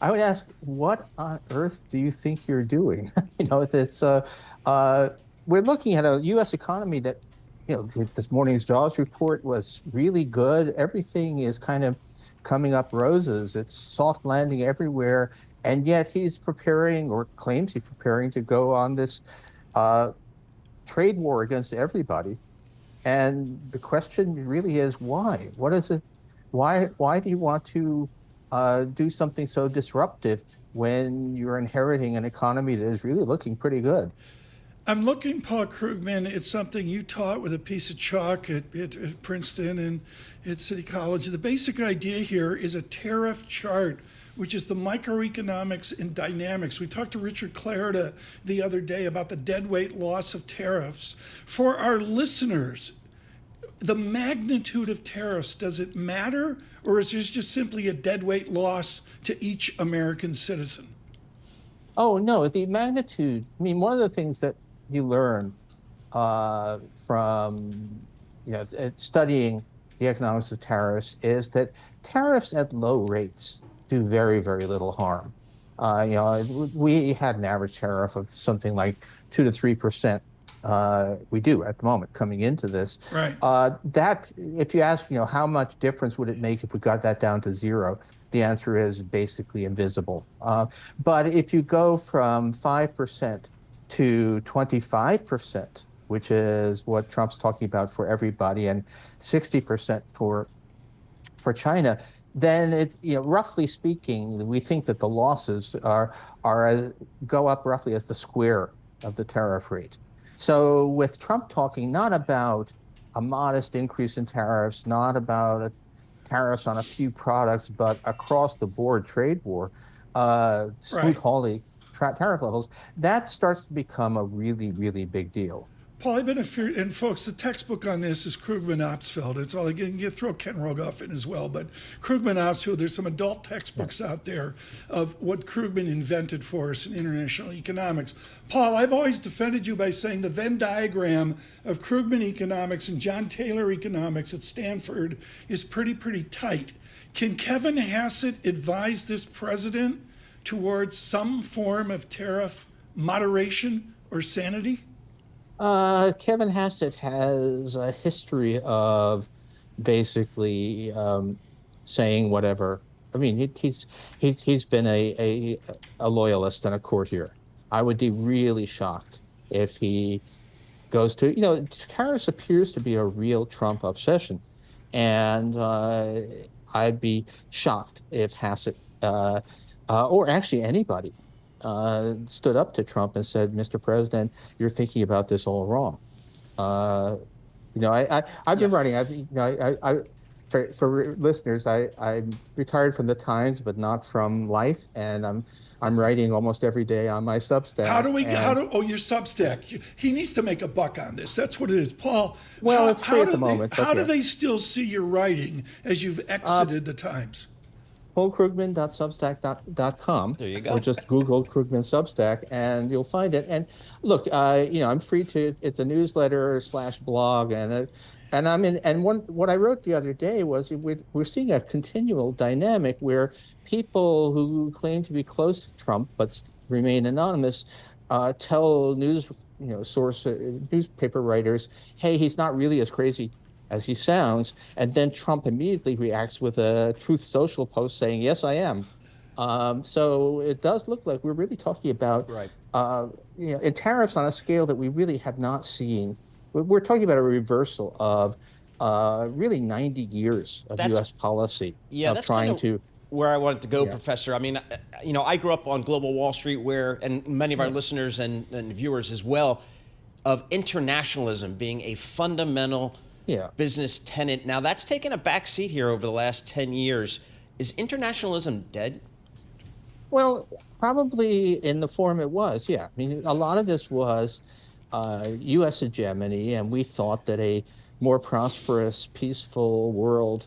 I would ask, what on earth do you think you're doing? It's we're looking at a U.S. economy that, this morning's jobs report was really good. Everything is kind of coming up roses. It's soft landing everywhere, and yet he's preparing, or claims he's preparing, to go on this trade war against everybody. And the question really is, why? What is it? Why do you want to do something so disruptive when you're inheriting an economy that is really looking pretty good? I'm looking, Paul Krugman, it's something you taught with a piece of chalk at Princeton and at City College. The basic idea here is a tariff chart, which is the microeconomics and dynamics. We talked to Richard Clarida the other day about the deadweight loss of tariffs. For our listeners, the magnitude of tariffs, does it matter? Or is there just simply a deadweight loss to each American citizen? Oh, no, the magnitude. I mean, one of the things that you learn from studying the economics of tariffs is that tariffs at low rates do very, very little harm. We had an average tariff of something like 2 to 3%. We do at the moment coming into this. Right. That, if you ask, how much difference would it make if we got that down to zero? The answer is basically invisible. But if you go from 5% to 25%, which is what Trump's talking about for everybody, and 60% for China, then it's, roughly speaking, we think that the losses are go up roughly as the square of the tariff rate. So with Trump talking not about a modest increase in tariffs, not about tariffs on a few products, but across the board trade war, Smoot-Hawley tariff levels, that starts to become a really, really big deal. Paul, I've been and folks, the textbook on this is Krugman Opsfeld. It's all, again, you throw Ken Rogoff in as well, but Krugman Opsfeld, there's some adult textbooks out there of what Krugman invented for us in international economics. Paul, I've always defended you by saying the Venn diagram of Krugman economics and John Taylor economics at Stanford is pretty tight. Can Kevin Hassett advise this president towards some form of tariff moderation or sanity? Kevin Hassett has a history of basically saying whatever. I mean, he's been a loyalist and a courtier. I would be really shocked if he goes to, tariffs appears to be a real Trump obsession, and I'd be shocked if Hassett or actually anybody stood up to Trump and said, "Mr. President, you're thinking about this all wrong." I've been writing. For listeners, I'm retired from the Times, but not from life, and I'm writing almost every day on my Substack. Your Substack? He needs to make a buck on this. That's what it is, Paul. Well, it's free at the moment. How do they still see your writing as you've exited the Times? paulkrugman.substack.com. There you go. Or just Google Krugman Substack and you'll find it. And look, I'm free to. It's a newsletter / blog, and I'm in. And what I wrote the other day was we're seeing a continual dynamic where people who claim to be close to Trump but remain anonymous tell newspaper writers, "Hey, he's not really as crazy as he sounds," and then Trump immediately reacts with a Truth Social post saying, "Yes, I am." So it does look like we're really talking about in tariffs on a scale that we really have not seen. We're talking about a reversal of really 90 years of U.S. policy of trying to. Where I wanted to go, Professor. I mean, I grew up on Global Wall Street, and many of our listeners and viewers as well, of internationalism being a fundamental business tenet. Now, that's taken a back seat here over the last 10 years. Is internationalism dead? Well, probably in the form it was, yeah. I mean, a lot of this was U.S. hegemony, and we thought that a more prosperous, peaceful world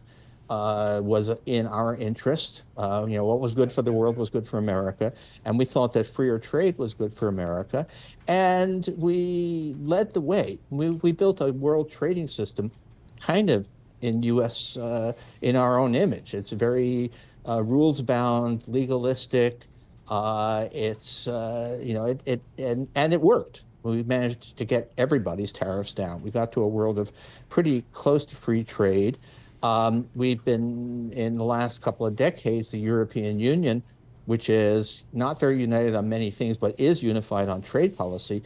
was in our interest. What was good for the world was good for America, and we thought that freer trade was good for America, and we led the way. We built a world trading system kind of in U.S. In our own image. It's very rules-bound, legalistic. It's and it worked. We managed to get everybody's tariffs down. We got to a world of pretty close to free trade. We've been, in the last couple of decades, the European Union, which is not very united on many things, but is unified on trade policy,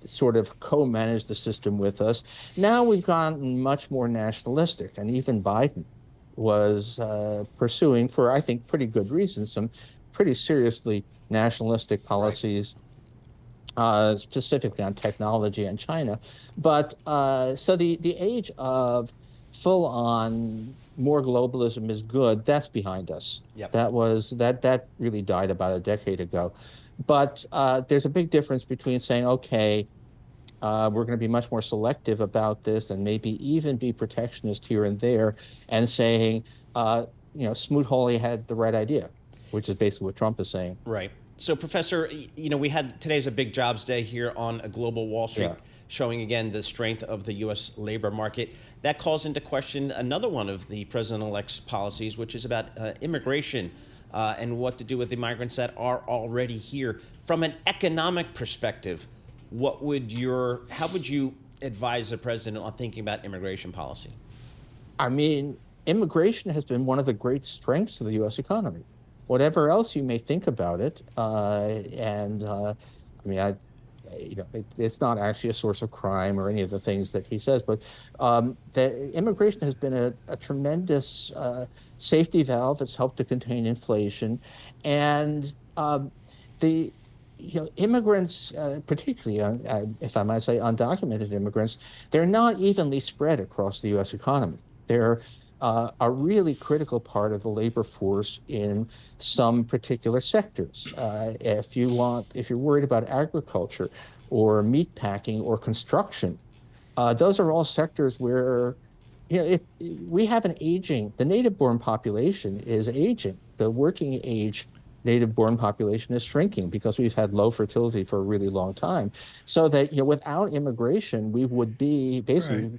sort of co-managed the system with us. Now we've gotten much more nationalistic, and even Biden was pursuing, for I think pretty good reasons, some pretty seriously nationalistic policies. Right. Specifically on technology and China. But so the age of full-on more globalism is good. That's behind us. Yep. That really died about a decade ago. But there's a big difference between saying, okay, we're going to be much more selective about this and maybe even be protectionist here and there, and saying, Smoot-Hawley had the right idea, which is basically what Trump is saying. Right. So, Professor, today's a big jobs day here on a global Wall Street, showing again the strength of the U.S. labor market. That calls into question another one of the president-elect's policies, which is about immigration and what to do with the migrants that are already here. From an economic perspective, how would you advise the president on thinking about immigration policy? I mean, immigration has been one of the great strengths of the U.S. economy. Whatever else you may think about it, it's not actually a source of crime or any of the things that he says, but the immigration has been a tremendous safety valve. It's helped to contain inflation, and the immigrants, particularly, if I might say, undocumented immigrants, they're not evenly spread across the U.S. economy. They're a really critical part of the labor force in some particular sectors. If you're worried about agriculture or meat packing or construction, those are all sectors where we have an aging. The native-born population is aging. The working age native-born population is shrinking because we've had low fertility for a really long time. So that without immigration, we would be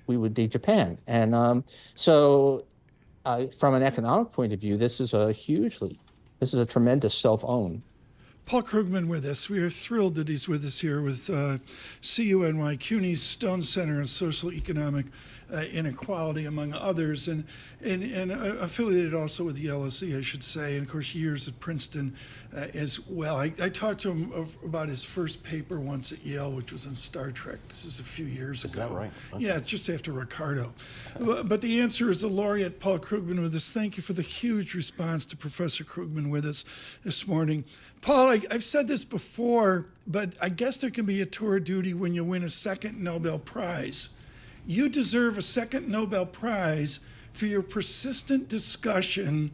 we would be Japan. And from an economic point of view, this is a tremendous self-own. Paul Krugman with us. We are thrilled that he's with us here with CUNY, CUNY's Stone Center on Social Economic Inequality, among others, and affiliated also with the LSE, I should say, and of course years at Princeton as well. I talked to him about his first paper once at Yale, which was on Star Trek. This is a few years ago. Is that right? Okay. Yeah, just after Ricardo. But the answer is the laureate Paul Krugman with us. Thank you for the huge response to Professor Krugman with us this morning. Paul, I've said this before, but I guess there can be a tour of duty when you win a second Nobel Prize. You deserve a second Nobel Prize for your persistent discussion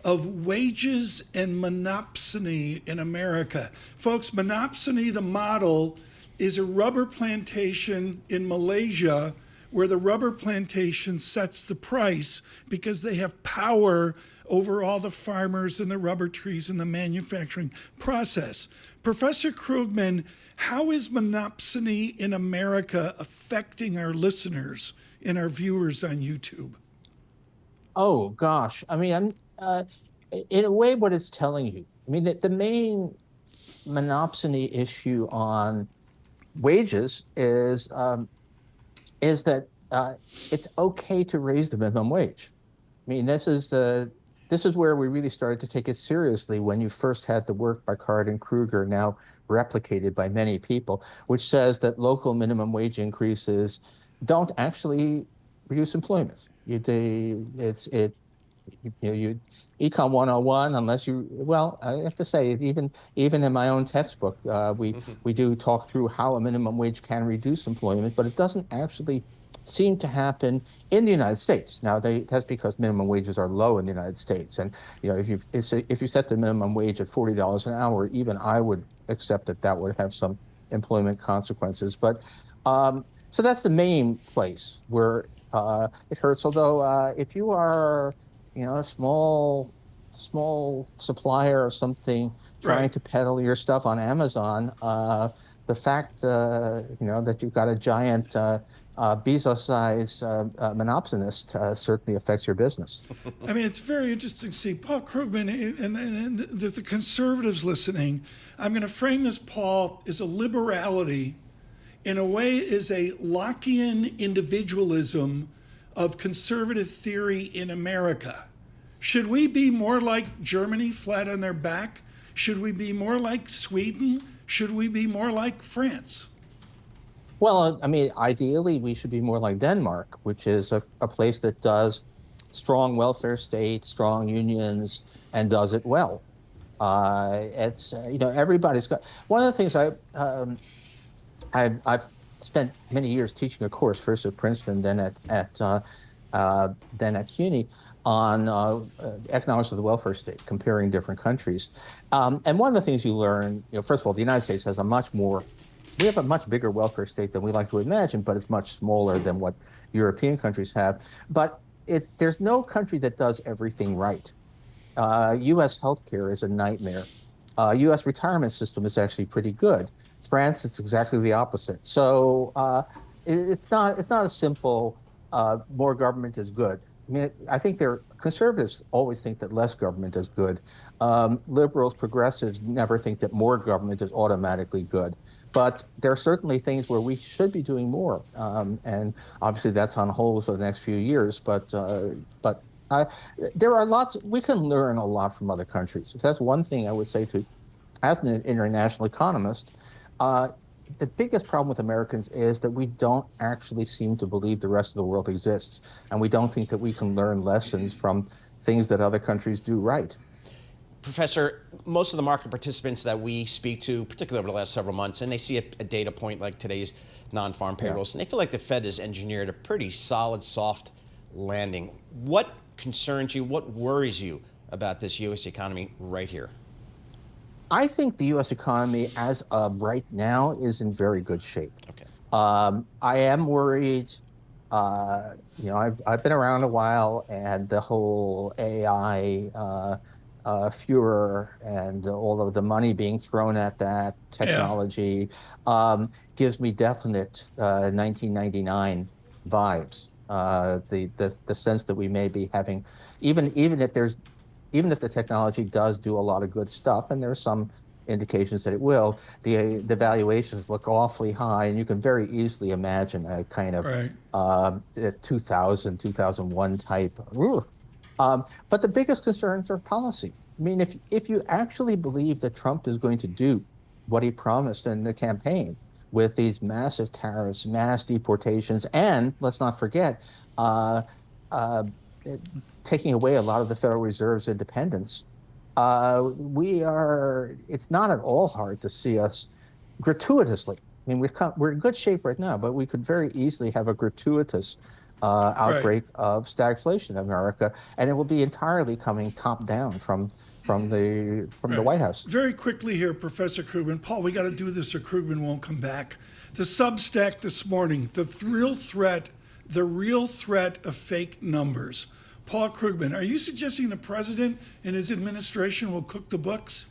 of wages and monopsony in America. Folks, monopsony, the model, is a rubber plantation in Malaysia where the rubber plantation sets the price because they have power over all the farmers and the rubber trees and the manufacturing process. Professor Krugman, how is monopsony in America affecting our listeners and our viewers on YouTube? Oh, gosh. I mean, in a way, what it's telling you, I mean, the main monopsony issue on wages is that it's okay to raise the minimum wage. I mean, this is where we really started to take it seriously when you first had the work by Card and Kruger, now replicated by many people, which says that local minimum wage increases don't actually reduce employment. Econ 101, unless I have to say, even in my own textbook, we do talk through how a minimum wage can reduce employment, but it doesn't actually seem to happen in the United States. Now, that's because minimum wages are low in the United States, and if you set the minimum wage at $40 an hour, even I would accept that would have some employment consequences. But so that's the main place where it hurts. Although if you are a small supplier or something trying to peddle your stuff on Amazon, the fact, that you've got a giant Bezos-sized monopsonist certainly affects your business. I mean, it's very interesting to see Paul Krugman and the conservatives listening. I'm going to frame this, Paul, as a liberality, in a way is a Lockean individualism of conservative theory in America. Should we be more like Germany, flat on their back? Should we be more like Sweden? Should we be more like France? Well, I mean, ideally, we should be more like Denmark, which is a place that does strong welfare state, strong unions, and does it well. It's everybody's got. One of the things I've spent many years teaching a course, first at Princeton, then at CUNY, on economics of the welfare state, comparing different countries. And one of the things you learn, first of all, the United States has we have a much bigger welfare state than we like to imagine, but it's much smaller than what European countries have. But there's no country that does everything right. U.S. healthcare is a nightmare. U.S. retirement system is actually pretty good. France, it's exactly the opposite. So it's not a simple more government is good. I mean, I think conservatives always think that less government is good. Liberals, progressives never think that more government is automatically good. But there are certainly things where we should be doing more, and obviously that's on hold for the next few years. But there are lots we can learn a lot from other countries. If that's one thing I would say as an international economist, the biggest problem with Americans is that we don't actually seem to believe the rest of the world exists, and we don't think that we can learn lessons from things that other countries do right. Professor, most of the market participants that we speak to, particularly over the last several months, and they see a data point like today's non-farm payrolls, and they feel like the Fed has engineered a pretty solid, soft landing. What concerns you? What worries you about this U.S. economy right here? I think the U.S. economy, as of right now, is in very good shape. Okay. I am worried. I've been around a while, and the whole AI furor and all of the money being thrown at that technology gives me definite 1999 vibes. The sense that we may be having, even if the technology does do a lot of good stuff, and there's some indications that it will, the valuations look awfully high, and you can very easily imagine a kind of 2000, 2001 type. But the biggest concerns are policy. I mean, if you actually believe that Trump is going to do what he promised in the campaign with these massive tariffs, mass deportations, and let's not forget, taking away a lot of the Federal Reserve's independence, it's not at all hard to see us gratuitously. I mean, we're in good shape right now, but we could very easily have a gratuitous outbreak of stagflation in America, and it will be entirely coming top down from the White House. Very quickly here, Professor Krugman. Paul, we got to do this or Krugman won't come back. The Substack this morning, the real threat of fake numbers. Paul Krugman, are you suggesting the president and his administration will cook the books?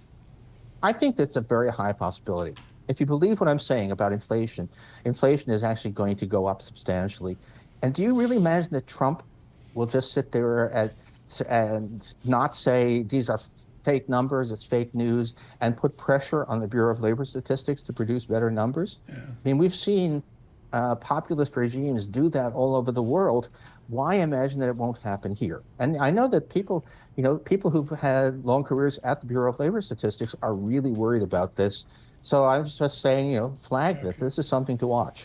I think that's a very high possibility. If you believe what I'm saying about inflation is actually going to go up substantially. And do you really imagine that Trump will just sit there and not say these are fake numbers, it's fake news, and put pressure on the Bureau of Labor Statistics to produce better numbers? Yeah. I mean, we've seen populist regimes do that all over the world. Why imagine that it won't happen here? And I know that people who've had long careers at the Bureau of Labor Statistics are really worried about this. So I was just saying, flag this. This is something to watch.